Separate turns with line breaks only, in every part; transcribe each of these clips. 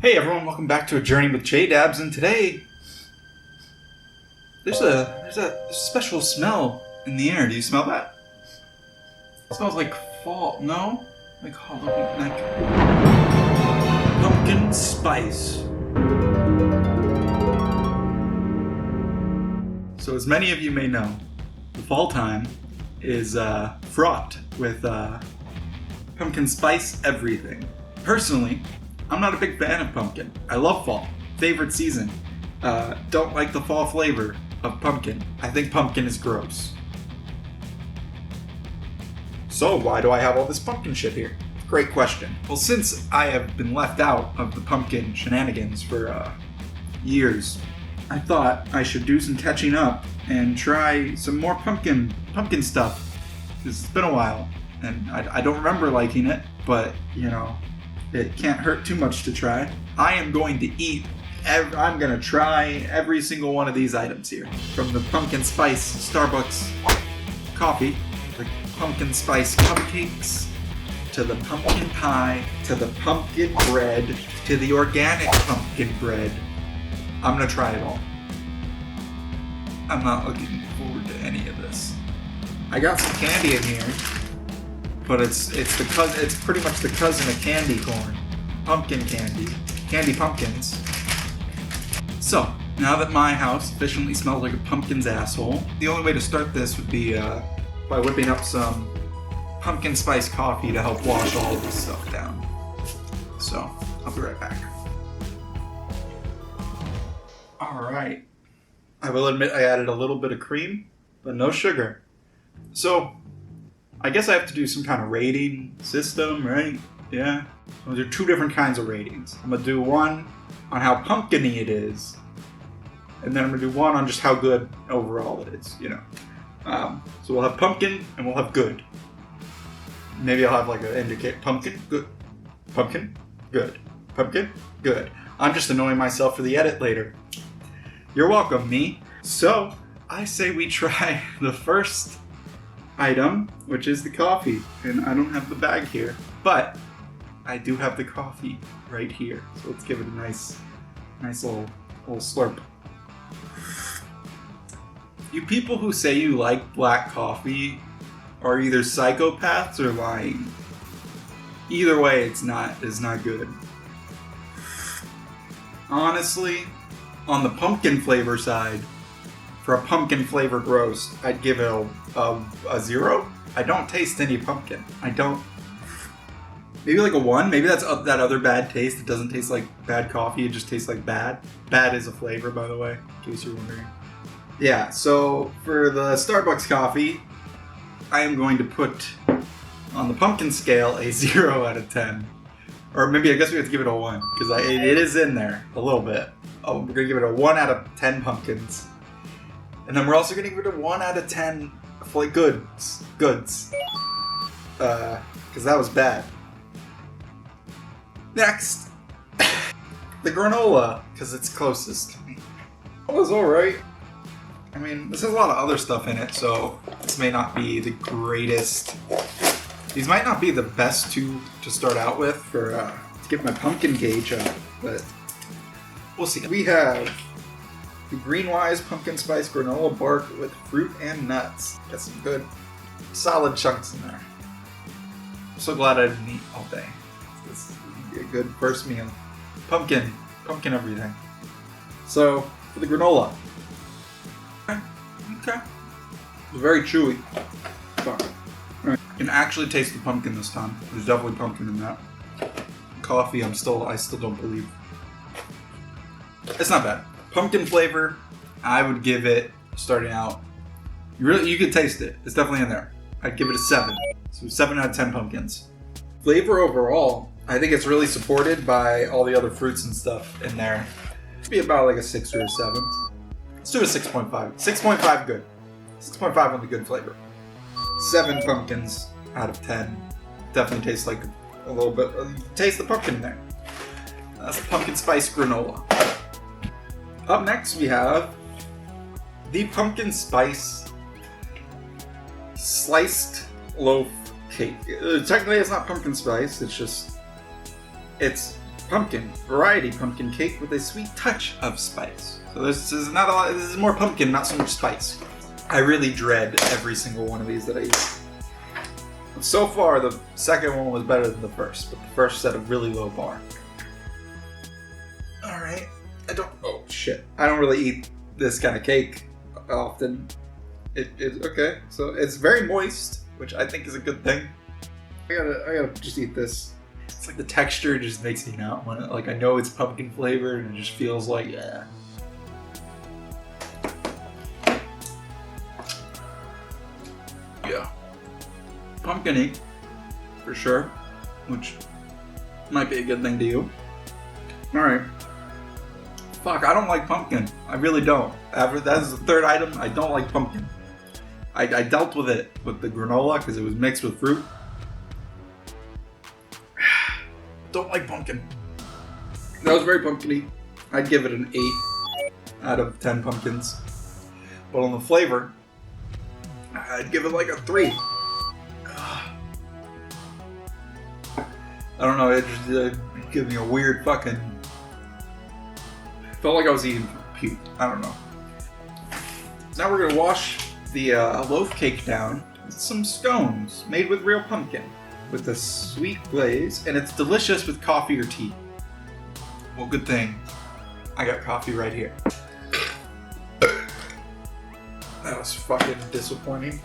Hey everyone, welcome back to A Journey with J-Dabs, and today there's a special smell in the air. Do you smell that? It smells like fall. No? Like Halloween, like pumpkin spice. So as many of you may know, the fall time is fraught with pumpkin spice everything. Personally, I'm not a big fan of pumpkin. I love fall. Favorite season. Don't like the fall flavor of pumpkin. I think pumpkin is gross. So why do I have all this pumpkin shit here? Great question. Well, since I have been left out of the pumpkin shenanigans for years, I thought I should do some catching up and try some more pumpkin stuff. It's been a while, and I don't remember liking it, but you know, it can't hurt too much to try. I am going to I'm going to try every single one of these items here. From the pumpkin spice Starbucks coffee, the pumpkin spice cupcakes, to the pumpkin pie, to the pumpkin bread, to the organic pumpkin bread. I'm going to try it all. I'm not looking forward to any of this. I got some candy in here. But it's pretty much the cousin of candy corn. Pumpkin candy. Candy pumpkins. So, now that my house efficiently smells like a pumpkin's asshole, the only way to start this would be by whipping up some pumpkin spice coffee to help wash all of this stuff down. So, I'll be right back. Alright. I will admit I added a little bit of cream, but no sugar. So, I guess I have to do some kind of rating system, right? Yeah. Well, there are two different kinds of ratings. I'm going to do one on how pumpkin-y it is, and then I'm going to do one on just how good overall it is, you know. So we'll have pumpkin, and we'll have good. Maybe I'll have like an indicate pumpkin, good. Pumpkin, good. Pumpkin, good. I'm just annoying myself for the edit later. You're welcome, me. So, I say we try the first item, which is the coffee, and I don't have the bag here, but I do have the coffee right here, so let's give it a nice little slurp. You people who say you like black coffee are either psychopaths or lying. Either way, it's not good. Honestly, on the pumpkin flavor side, for a pumpkin flavored roast, I'd give it a 0. I don't taste any pumpkin. I don't. Maybe like a 1. Maybe that's that other bad taste. It doesn't taste like bad coffee. It just tastes like bad. Bad is a flavor, by the way, in case you're wondering. Yeah, so for the Starbucks coffee, I am going to put on the pumpkin scale a 0 out of 10. Or maybe I guess we have to give it a 1, because it is in there a little bit. Oh, we're going to give it a 1 out of 10 pumpkins. And then we're also going to give it a 1 out of 10 for goods. Because that was bad. Next, the granola, because it's closest to me. It was alright. I mean, this has a lot of other stuff in it, so this may not be the greatest. These might not be the best two to start out with for to get my pumpkin gauge up, but we'll see. We have the Greenwise Pumpkin Spice Granola Bark with fruit and nuts. Got some good, solid chunks in there. I'm so glad I didn't eat all day. This is going to be a good first meal. Pumpkin everything. So, for the granola. Okay. It's very chewy. Right. You can actually taste the pumpkin this time. There's definitely pumpkin in that. Coffee, I still don't believe. It's not bad. Pumpkin flavor, I would give it, starting out, you could taste it. It's definitely in there. I'd give it a 7. So 7 out of 10 pumpkins. Flavor overall, I think it's really supported by all the other fruits and stuff in there. It'd be about like a 6 or a 7. Let's do a 6.5. 6.5 good. 6.5 on the good flavor. 7 pumpkins out of 10. Definitely tastes like a little bit, taste the pumpkin in there. That's the pumpkin spice granola. Up next we have the pumpkin spice sliced loaf cake. Technically it's not pumpkin spice, it's pumpkin, variety pumpkin cake with a sweet touch of spice. So this is not a lot, this is more pumpkin, not so much spice. I really dread every single one of these that I eat. So far, the second one was better than the first, but the first set a really low bar. Alright, oh shit. I don't really eat this kind of cake often. Okay, so it's very moist, which I think is a good thing. I gotta just eat this. It's like the texture just makes me not want it. Like I know it's pumpkin flavored and it just feels like, yeah. Yeah. Pumpkin-y, for sure, which might be a good thing to you. Alright. Fuck, I don't like pumpkin. I really don't. That is the third item. I don't like pumpkin. I dealt with it with the granola because it was mixed with fruit. Don't like pumpkin. That was very pumpkin-y. I'd give it an 8 out of 10 pumpkins. But on the flavor, I'd give it like a 3. I don't know, it just gave me a weird fucking... Felt like I was eating puke. I don't know. Now we're gonna wash the loaf cake down with some scones made with real pumpkin with a sweet glaze, and it's delicious with coffee or tea. Well, good thing I got coffee right here. That was fucking disappointing.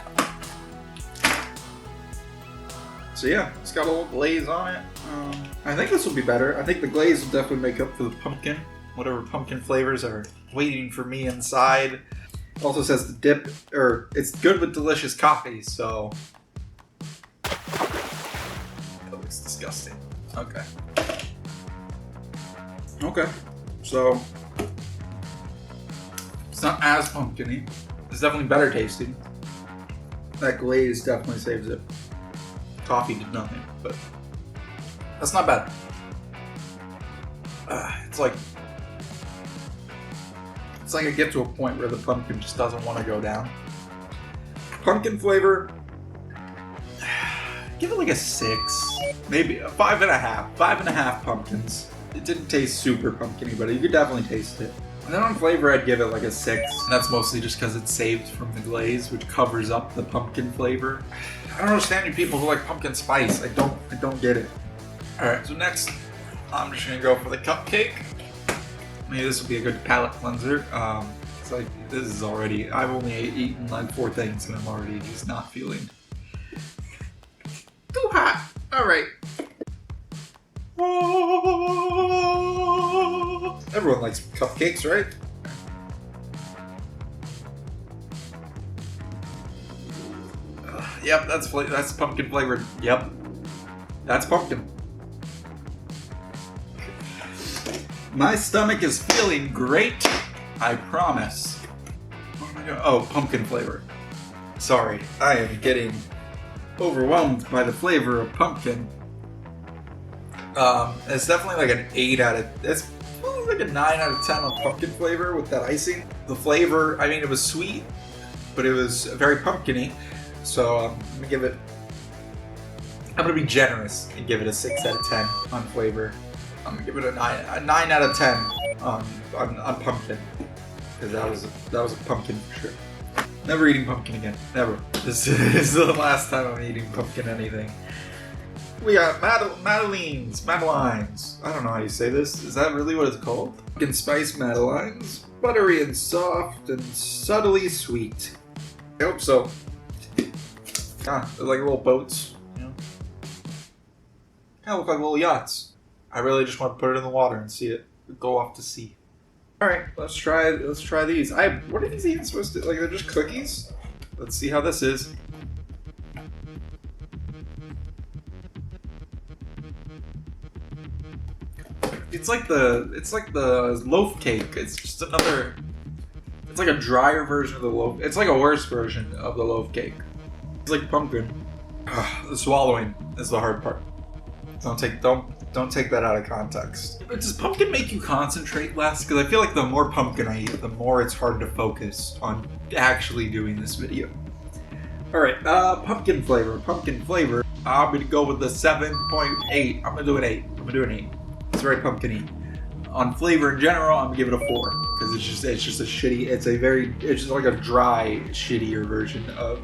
So yeah, it's got a little glaze on it. I think this will be better. I think the glaze will definitely make up for the pumpkin. Whatever pumpkin flavors are waiting for me inside. It also says the dip, or it's good with delicious coffee, so... That looks disgusting. Okay. Okay. So... It's not as pumpkin-y. It's definitely better tasting. That glaze definitely saves it. Coffee did nothing, but... That's not bad. It's like I get to a point where the pumpkin just doesn't want to go down. Pumpkin flavor, give it like a 6, maybe a 5.5. 5.5 pumpkins. It didn't taste super pumpkin-y, but you could definitely taste it. And then on flavor, I'd give it like a 6. And that's mostly just because it's saved from the glaze, which covers up the pumpkin flavor. I don't understand you people who like pumpkin spice. I don't get it. Alright, so next, I'm just gonna go for the cupcake. Maybe this will be a good palate cleanser. It's like, this is already, I've only eaten like 4 things and I'm already just not feeling too hot. Alright. Everyone likes cupcakes, right? Yep, that's pumpkin flavored. Yep. That's pumpkin. My stomach is feeling great, I promise. Oh my god. Oh, pumpkin flavor. Sorry, I am getting overwhelmed by the flavor of pumpkin. It's definitely like an 8 out of... It's probably like a 9 out of 10 on pumpkin flavor with that icing. The flavor, I mean, it was sweet, but it was very pumpkin-y. So I'm gonna give it... I'm gonna be generous and give it a 6 out of 10 on flavor. I'm gonna give it a 9 out of 10 on pumpkin, because that was a pumpkin for sure. Never eating pumpkin again. Never. This is the last time I'm eating pumpkin anything. We got Madeleines. I don't know how you say this. Is that really what it's called? Pumpkin spice Madeleines. Buttery and soft and subtly sweet. I hope so. They're like little boats, you know? Kind of look like little yachts. I really just want to put it in the water and see it go off to sea. Alright, let's try these. What are these even supposed to, like, they're just cookies? Let's see how this is. It's like the loaf cake. It's just another, it's like a drier version of the loaf. It's like a worse version of the loaf cake. It's like pumpkin. The swallowing is the hard part. Don't take that out of context. But does pumpkin make you concentrate less? Because I feel like the more pumpkin I eat, the more it's hard to focus on actually doing this video. Alright, pumpkin flavor. I'm gonna go with the 7.8. I'm gonna do an 8. It's very pumpkin-y. On flavor in general, I'm gonna give it a 4 because it's just a shitty. It's just like a dry, shittier version of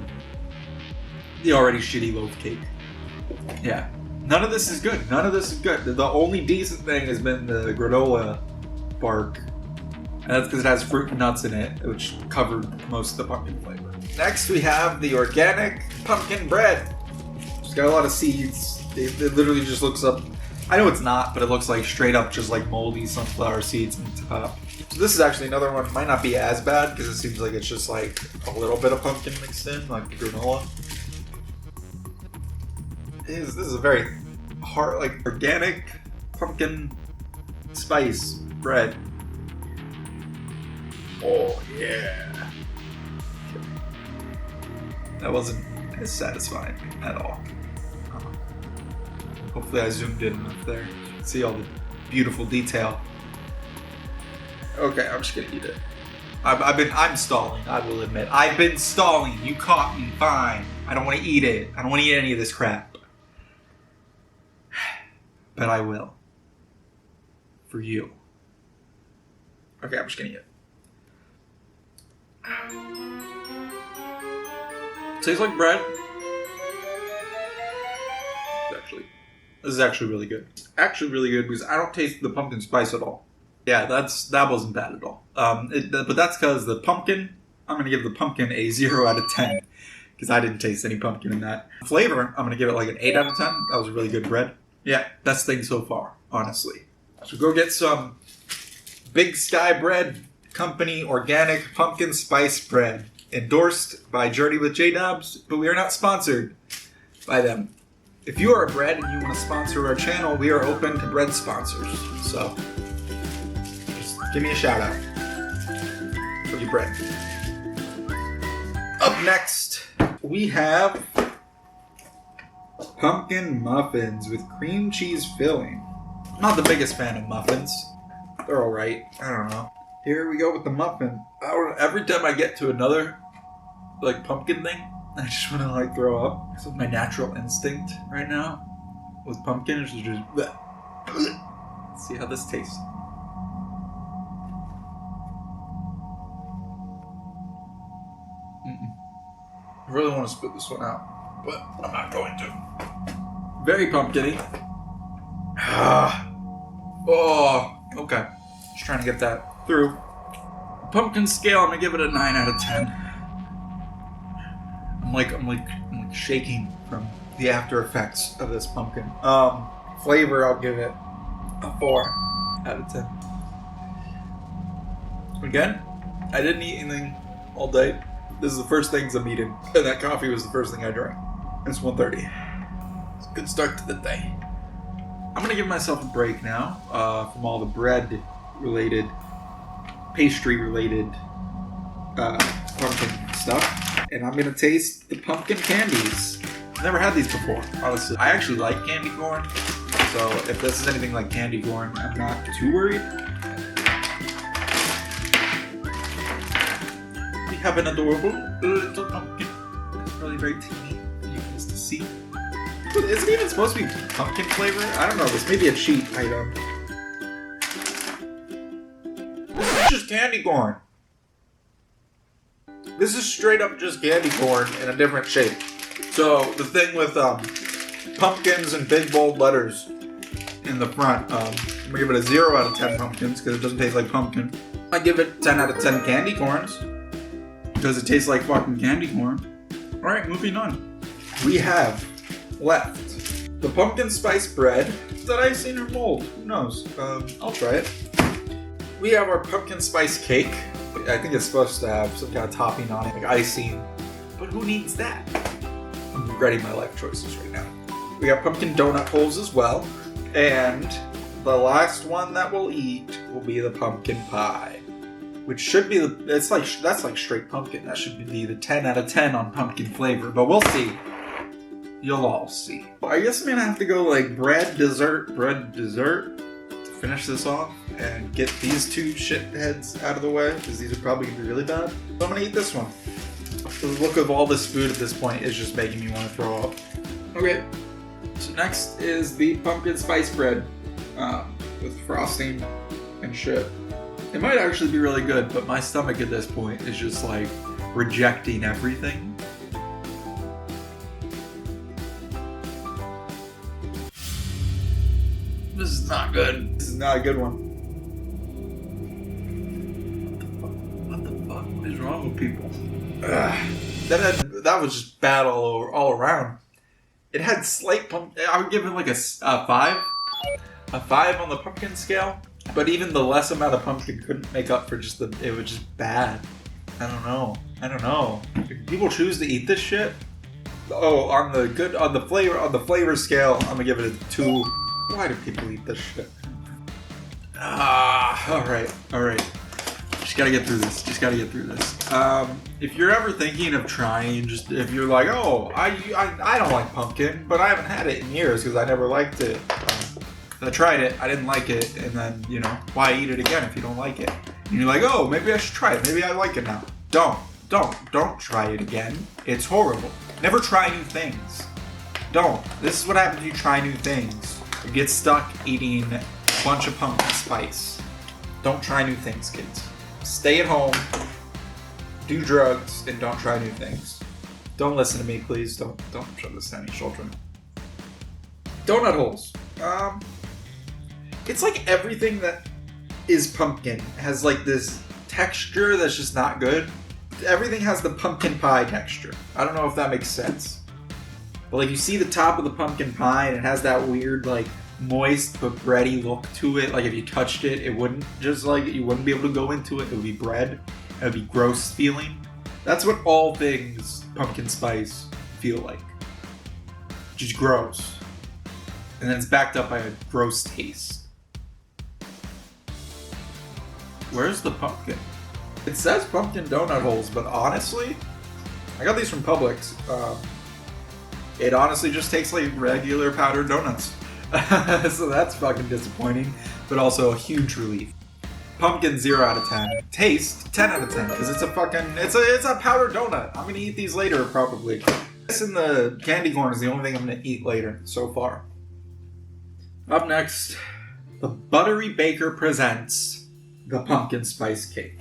the already shitty loaf cake. Yeah, none of this is good. None of this is good. The only decent thing has been the granola bark, and that's because it has fruit and nuts in it, which covered most of the pumpkin flavor. Next, we have the organic pumpkin bread. It's got a lot of seeds. It literally just looks up. I know it's not, but it looks like straight up just like moldy sunflower seeds on top. So this is actually another one. Might not be as bad because it seems like it's just like a little bit of pumpkin mixed in, like the granola. This is a very hard, like organic pumpkin spice bread. Oh yeah. That wasn't as satisfying at all. Hopefully I zoomed in enough there. You can see all the beautiful detail. Okay, I'm just gonna eat it. I'm stalling, I will admit. I've been stalling. You caught me, fine. I don't want to eat it. I don't want to eat any of this crap. But I will. For you. Okay, I'm just gonna eat it. Tastes like bread. This is actually really good. Actually really good because I don't taste the pumpkin spice at all. Yeah, that wasn't bad at all. But that's because the pumpkin, I'm going to give the pumpkin a 0 out of 10 because I didn't taste any pumpkin in that. Flavor, I'm going to give it like an 8 out of 10. That was a really good bread. Yeah, best thing so far, honestly. So go get some Big Sky Bread Company organic pumpkin spice bread. Endorsed by Journey with J-Dubs, but we are not sponsored by them. If you are a bread and you want to sponsor our channel, we are open to bread sponsors. So, just give me a shout out for your bread. Up next, we have pumpkin muffins with cream cheese filling. I'm not the biggest fan of muffins. They're alright. I don't know. Here we go with the muffin. Every time I get to another like pumpkin thing, I just want to like throw up. It's my natural instinct right now with pumpkin is just bleh. Let's see how this tastes. I really want to spit this one out, but I'm not going to. Very pumpkin-y. Oh, okay. Just trying to get that through. Pumpkin scale, I'm gonna give it a 9 out of 10. I'm like shaking from the after effects of this pumpkin. Flavor, I'll give it a 4 out of 10. Again, I didn't eat anything all day. This is the first things I'm eating, and that coffee was the first thing I drank. It's 1:30. It's a good start to the day. I'm gonna give myself a break now from all the bread-related, pastry-related pumpkin stuff. And I'm going to taste the pumpkin candies. I've never had these before, honestly. I actually like candy corn, so if this is anything like candy corn, I'm not too worried. We have an adorable little pumpkin. It's really very teeny for you guys to see. Is it even supposed to be pumpkin flavor? I don't know. This may be a cheat item. This is just candy corn. This is straight up just candy corn in a different shape. So the thing with pumpkins and big bold letters in the front, I'm gonna give it a 0 out of 10 pumpkins because it doesn't taste like pumpkin. I give it 10 out of 10 candy corns because it tastes like fucking candy corn. Alright, moving on. We have left the pumpkin spice bread that I've seen her mold. Who knows? I'll try it. We have our pumpkin spice cake. I think it's supposed to have some kind of topping on it, like icing. But who needs that? I'm regretting my life choices right now. We got pumpkin donut holes as well. And the last one that we'll eat will be the pumpkin pie. Which should be that's like straight pumpkin. That should be the 10 out of 10 on pumpkin flavor. But we'll see. You'll all see. I guess I'm gonna have to go like bread, dessert, to finish this off and get these two shitheads out of the way because these are probably gonna be really bad. So I'm gonna eat this one. The look of all this food at this point is just making me want to throw up. Okay, so next is the pumpkin spice bread. with frosting and shit. It might actually be really good, but my stomach at this point is just like rejecting everything. This is not good. This is not a good one. What the fuck? What is wrong with people? That was just bad all around. It had slight I would give it like a 5. A 5 on the pumpkin scale. But even the less amount of pumpkin couldn't make up for just it was just bad. I don't know. If people choose to eat this shit, on the flavor scale, I'm gonna give it a 2. Why do people eat this shit? Alright. Just gotta get through this. If you're ever thinking of trying, if you're like, oh, I don't like pumpkin, but I haven't had it in years because I never liked it. I tried it, I didn't like it, and then, why eat it again if you don't like it? And you're like, oh, maybe I should try it. Maybe I like it now. Don't try it again. It's horrible. Never try new things. Don't. This is what happens when you try new things. You get stuck eating a bunch of pumpkin spice. Don't try new things, kids. Stay at home, do drugs, and don't try new things. Don't listen to me, please. Don't show this to any children. Donut holes. It's like everything that is pumpkin has like this texture that's just not good. Everything has the pumpkin pie texture. I don't know if that makes sense. But like you see the top of the pumpkin pie and it has that weird like moist but bready look to it. Like if you touched it, it wouldn't you wouldn't be able to go into it. It would be bread. It would be gross feeling. That's what all things pumpkin spice feel like. Just gross. And then it's backed up by a gross taste. Where's the pumpkin? It says pumpkin donut holes, but honestly, I got these from Publix. It honestly just tastes like regular powdered donuts. So that's fucking disappointing, but also a huge relief. Pumpkin 0 out of 10. Taste 10 out of 10 because it's a powdered donut. I'm gonna eat these later probably. This and the candy corn is the only thing I'm gonna eat later so far. Up next, the Buttery Baker presents the pumpkin spice cake.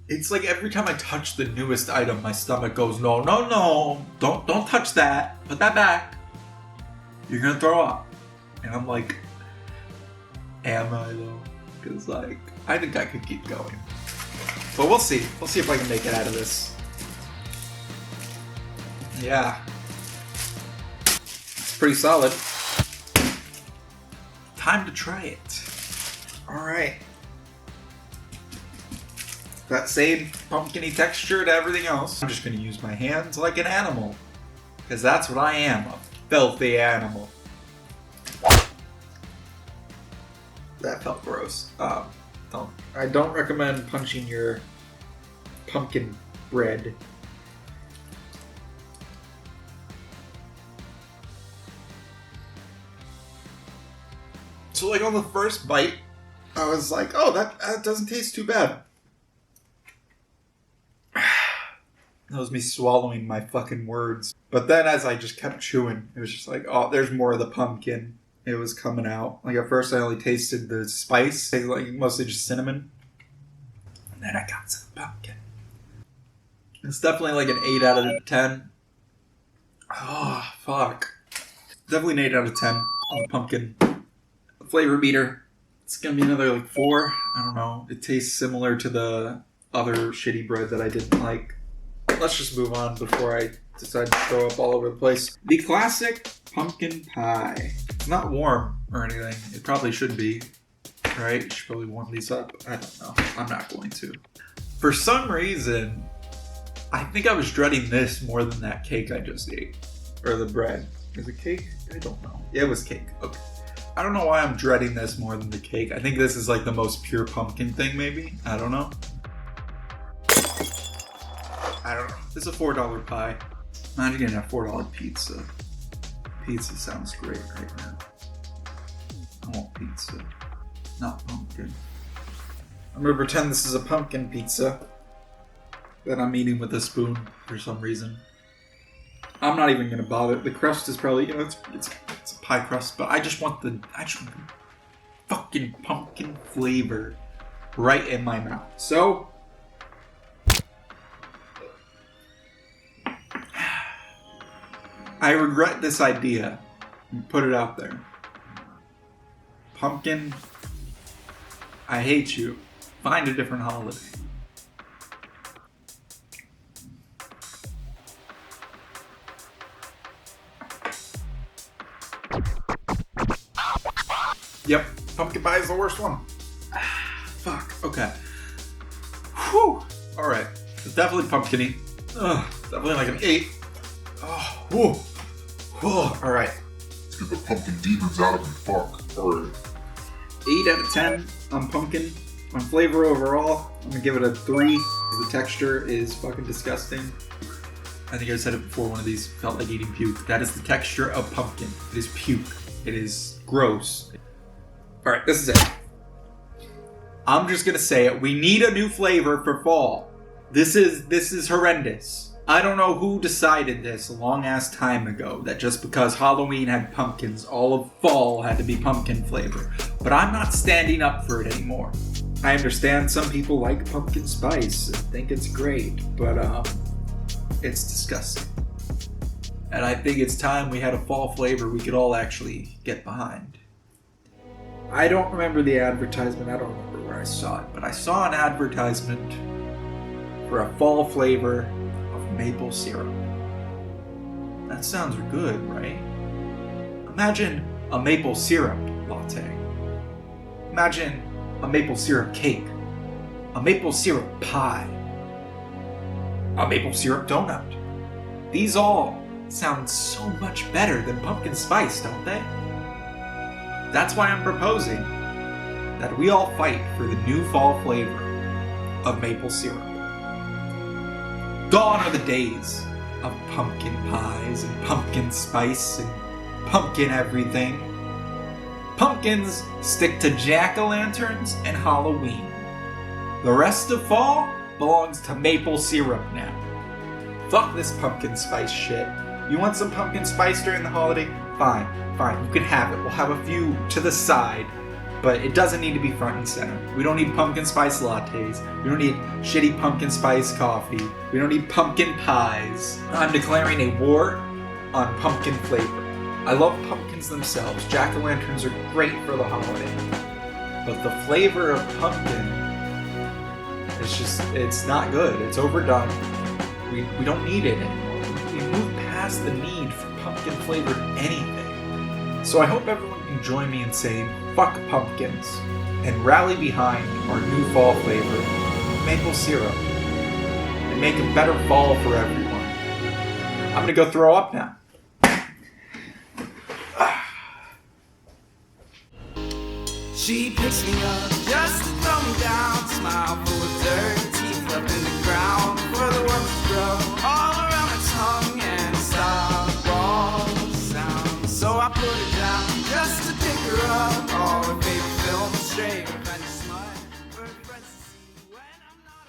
It's like every time I touch the newest item, my stomach goes, no, don't touch that. Put that back. You're gonna throw up. And I'm like, am I though? Because like, I think I could keep going. But we'll see. We'll see if I can make it out of this. Yeah. It's pretty solid. Time to try it. Alright. That same pumpkin-y texture to everything else. I'm just going to use my hands like an animal. Because that's what I am. A filthy animal. That felt gross. I don't recommend punching your pumpkin bread. So like on the first bite, I was like, oh, that doesn't taste too bad. That was me swallowing my fucking words. But then as I just kept chewing, it was just like, oh, there's more of the pumpkin. It was coming out. Like at first I only tasted the spice, like mostly just cinnamon. And then I got some pumpkin. It's definitely like an 8 out of 10. Oh, fuck. Definitely an 8 out of 10 on the pumpkin. The flavor meter, it's gonna be another like 4. I don't know. It tastes similar to the other shitty bread that I didn't like. Let's just move on before I decide to throw up all over the place. The classic pumpkin pie. It's not warm or anything. It probably should be. Right? You should probably warm these up. I don't know. I'm not going to. For some reason, I think I was dreading this more than that cake I just ate. Or the bread. Is it cake? I don't know. Yeah, it was cake. Okay. I don't know why I'm dreading this more than the cake. I think this is like the most pure pumpkin thing, maybe. I don't know. I don't know. This is a $4 pie. Imagine getting a $4 pizza. Pizza sounds great right now. I want pizza. Not pumpkin. I'm gonna pretend this is a pumpkin pizza that I'm eating with a spoon for some reason. I'm not even gonna bother. The crust is probably, it's a pie crust, but I just want fucking pumpkin flavor right in my mouth. So, I regret this idea. Put it out there. Pumpkin, I hate you. Find a different holiday. Yep, pumpkin pie is the worst one. Fuck, okay. Whew. Alright, it's definitely pumpkin-y. Ugh, definitely like an 8. Oh, whew. Whew. Alright.
Let's get the pumpkin demons out of me, fuck. Alright.
8 out of 10 on pumpkin. On flavor overall, I'm gonna give it a 3. The texture is fucking disgusting. I think I said it before, one of these felt like eating puke. That is the texture of pumpkin. It is puke. It is gross. Alright, this is it. I'm just gonna say it. We need a new flavor for fall. This is horrendous. I don't know who decided this a long ass time ago, that just because Halloween had pumpkins, all of fall had to be pumpkin flavor. But I'm not standing up for it anymore. I understand some people like pumpkin spice and think it's great, but it's disgusting. And I think it's time we had a fall flavor we could all actually get behind. I don't remember the advertisement, I don't remember where I saw it, but I saw an advertisement for a fall flavor of maple syrup. That sounds good, right? Imagine a maple syrup latte. Imagine a maple syrup cake. A maple syrup pie. A maple syrup donut. These all sound so much better than pumpkin spice, don't they? That's why I'm proposing that we all fight for the new fall flavor of maple syrup. Gone are the days of pumpkin pies and pumpkin spice and pumpkin everything. Pumpkins stick to jack-o'-lanterns and Halloween. The rest of fall belongs to maple syrup now. Fuck this pumpkin spice shit. You want some pumpkin spice during the holiday? Fine, you can have it. We'll have a few to the side, but it doesn't need to be front and center. We don't need pumpkin spice lattes. We don't need shitty pumpkin spice coffee. We don't need pumpkin pies. I'm declaring a war on pumpkin flavor. I love pumpkins themselves. Jack-o'-lanterns are great for the holiday. But the flavor of pumpkin, it's not good. It's overdone. We don't need it anymore. We moved past the need for pumpkin flavored anything. So I hope everyone can join me in saying fuck pumpkins and rally behind our new fall flavor, maple syrup, and make a better fall for everyone. I'm gonna go throw up now.
She picks me up just to throw me down. Smile full of dirt, teeth up in the ground. For the worms to grow all around my tongue and stop all sound. So I put her down just to pick her up. All her favorite films straight.